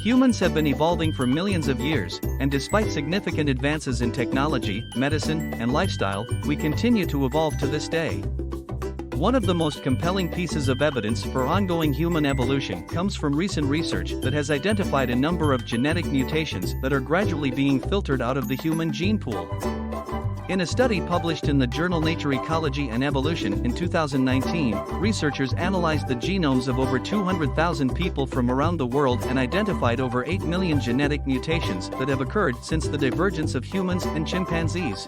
Humans have been evolving for millions of years, and despite significant advances in technology, medicine, and lifestyle, we continue to evolve to this day. One of the most compelling pieces of evidence for ongoing human evolution comes from recent research that has identified a number of genetic mutations that are gradually being filtered out of the human gene pool. In a study published in the journal Nature Ecology and Evolution in 2019, researchers analyzed the genomes of over 200,000 people from around the world and identified over 8 million genetic mutations that have occurred since the divergence of humans and chimpanzees.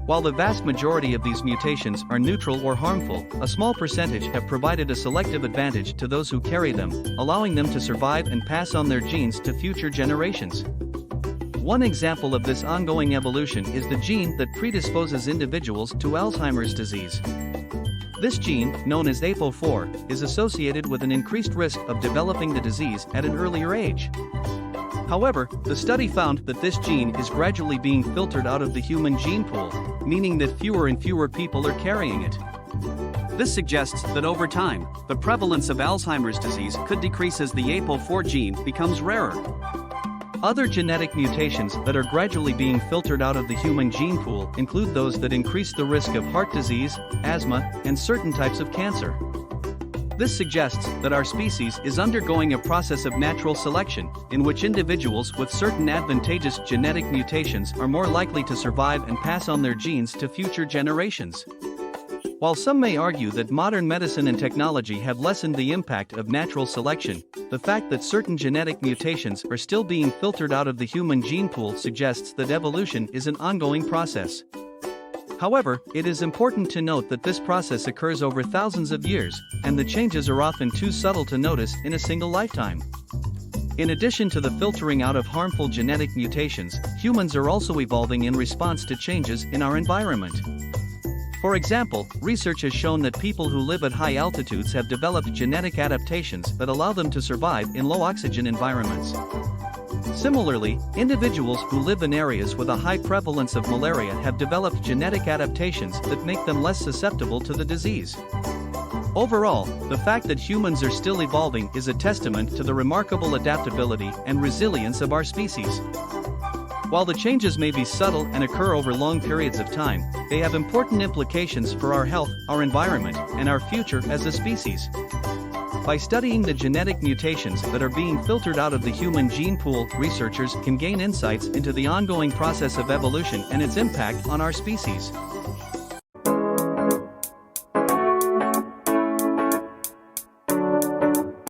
While the vast majority of these mutations are neutral or harmful, a small percentage have provided a selective advantage to those who carry them, allowing them to survive and pass on their genes to future generations. One example of this ongoing evolution is the gene that predisposes individuals to Alzheimer's disease. This gene, known as APOE4, is associated with an increased risk of developing the disease at an earlier age. However, the study found that this gene is gradually being filtered out of the human gene pool, meaning that fewer and fewer people are carrying it. This suggests that over time, the prevalence of Alzheimer's disease could decrease as the APOE4 gene becomes rarer. Other genetic mutations that are gradually being filtered out of the human gene pool include those that increase the risk of heart disease, asthma, and certain types of cancer. This suggests that our species is undergoing a process of natural selection, in which individuals with certain advantageous genetic mutations are more likely to survive and pass on their genes to future generations. While some may argue that modern medicine and technology have lessened the impact of natural selection, the fact that certain genetic mutations are still being filtered out of the human gene pool suggests that evolution is an ongoing process. However, it is important to note that this process occurs over thousands of years, and the changes are often too subtle to notice in a single lifetime. In addition to the filtering out of harmful genetic mutations, humans are also evolving in response to changes in our environment. For example, research has shown that people who live at high altitudes have developed genetic adaptations that allow them to survive in low-oxygen environments. Similarly, individuals who live in areas with a high prevalence of malaria have developed genetic adaptations that make them less susceptible to the disease. Overall, the fact that humans are still evolving is a testament to the remarkable adaptability and resilience of our species. While the changes may be subtle and occur over long periods of time, they have important implications for our health, our environment, and our future as a species. By studying the genetic mutations that are being filtered out of the human gene pool, researchers can gain insights into the ongoing process of evolution and its impact on our species.